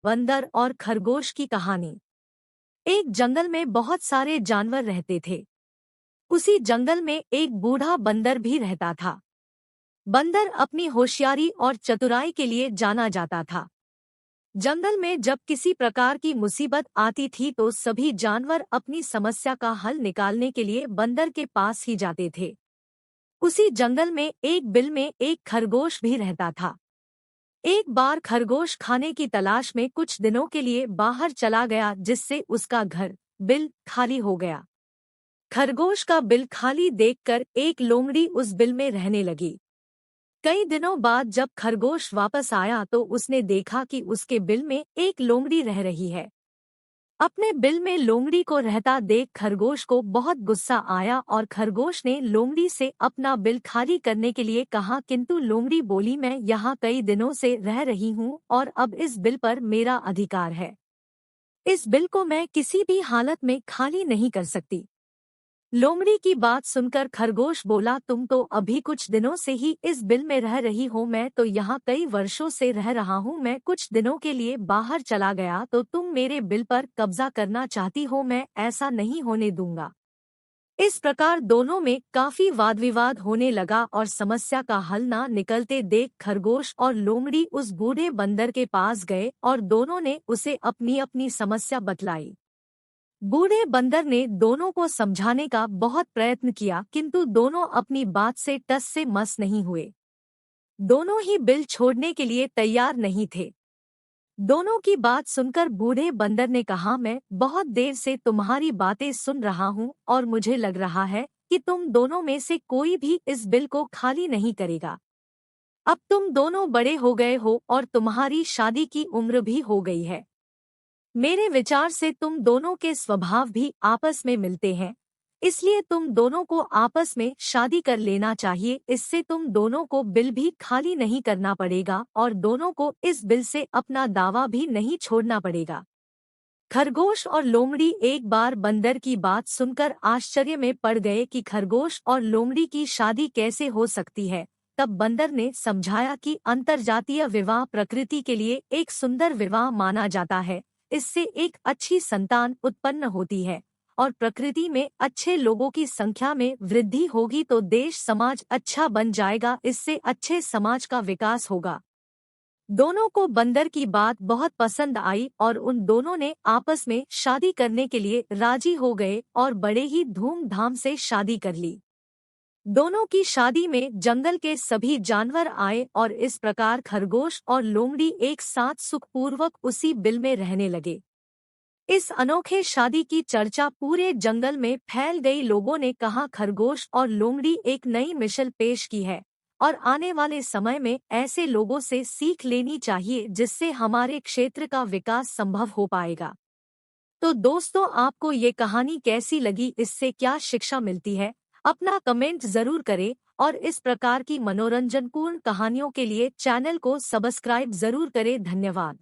बंदर और खरगोश की कहानी। एक जंगल में बहुत सारे जानवर रहते थे। उसी जंगल में एक बूढ़ा बंदर भी रहता था। बंदर अपनी होशियारी और चतुराई के लिए जाना जाता था। जंगल में जब किसी प्रकार की मुसीबत आती थी तो सभी जानवर अपनी समस्या का हल निकालने के लिए बंदर के पास ही जाते थे। उसी जंगल में एक बिल में एक खरगोश भी रहता था। एक बार खरगोश खाने की तलाश में कुछ दिनों के लिए बाहर चला गया, जिससे उसका घर बिल खाली हो गया। खरगोश का बिल खाली देखकर एक लोमड़ी उस बिल में रहने लगी। कई दिनों बाद जब खरगोश वापस आया तो उसने देखा कि उसके बिल में एक लोमड़ी रह रही है। अपने बिल में लोमड़ी को रहता देख खरगोश को बहुत गुस्सा आया और खरगोश ने लोमड़ी से अपना बिल खाली करने के लिए कहा, किंतु लोमड़ी बोली, मैं यहाँ कई दिनों से रह रही हूँ और अब इस बिल पर मेरा अधिकार है। इस बिल को मैं किसी भी हालत में खाली नहीं कर सकती। लोमड़ी की बात सुनकर खरगोश बोला, तुम तो अभी कुछ दिनों से ही इस बिल में रह रही हो, मैं तो यहाँ कई वर्षों से रह रहा हूँ। मैं कुछ दिनों के लिए बाहर चला गया तो तुम मेरे बिल पर कब्जा करना चाहती हो, मैं ऐसा नहीं होने दूंगा। इस प्रकार दोनों में काफी वाद विवाद होने लगा और समस्या का हल ना निकलते देख खरगोश और लोमड़ी उस बूढ़े बंदर के पास गए और दोनों ने उसे अपनी अपनी समस्या बतलाई। बूढ़े बंदर ने दोनों को समझाने का बहुत प्रयत्न किया, किंतु दोनों अपनी बात से टस से मस नहीं हुए। दोनों ही बिल छोड़ने के लिए तैयार नहीं थे। दोनों की बात सुनकर बूढ़े बंदर ने कहा, मैं बहुत देर से तुम्हारी बातें सुन रहा हूँ और मुझे लग रहा है कि तुम दोनों में से कोई भी इस बिल को खाली नहीं करेगा। अब तुम दोनों बड़े हो गए हो और तुम्हारी शादी की उम्र भी हो गई है। मेरे विचार से तुम दोनों के स्वभाव भी आपस में मिलते हैं, इसलिए तुम दोनों को आपस में शादी कर लेना चाहिए। इससे तुम दोनों को बिल भी खाली नहीं करना पड़ेगा और दोनों को इस बिल से अपना दावा भी नहीं छोड़ना पड़ेगा। खरगोश और लोमड़ी एक बार बंदर की बात सुनकर आश्चर्य में पड़ गए कि खरगोश और लोमड़ी की शादी कैसे हो सकती है। तब बंदर ने समझाया कि अंतर्जातीय विवाह प्रकृति के लिए एक सुंदर विवाह माना जाता है। इससे एक अच्छी संतान उत्पन्न होती है और प्रकृति में अच्छे लोगों की संख्या में वृद्धि होगी तो देश समाज अच्छा बन जाएगा। इससे अच्छे समाज का विकास होगा। दोनों को बंदर की बात बहुत पसंद आई और उन दोनों ने आपस में शादी करने के लिए राजी हो गए और बड़े ही धूमधाम से शादी कर ली। दोनों की शादी में जंगल के सभी जानवर आए और इस प्रकार खरगोश और लोमड़ी एक साथ सुखपूर्वक उसी बिल में रहने लगे। इस अनोखे शादी की चर्चा पूरे जंगल में फैल गई। लोगों ने कहा, खरगोश और लोमड़ी एक नई मिसाल पेश की है और आने वाले समय में ऐसे लोगों से सीख लेनी चाहिए जिससे हमारे क्षेत्र का विकास संभव हो पाएगा। तो दोस्तों, आपको ये कहानी कैसी लगी, इससे क्या शिक्षा मिलती है? अपना कमेंट जरूर करें और इस प्रकार की मनोरंजनपूर्ण कहानियों के लिए चैनल को सब्सक्राइब जरूर करें। धन्यवाद।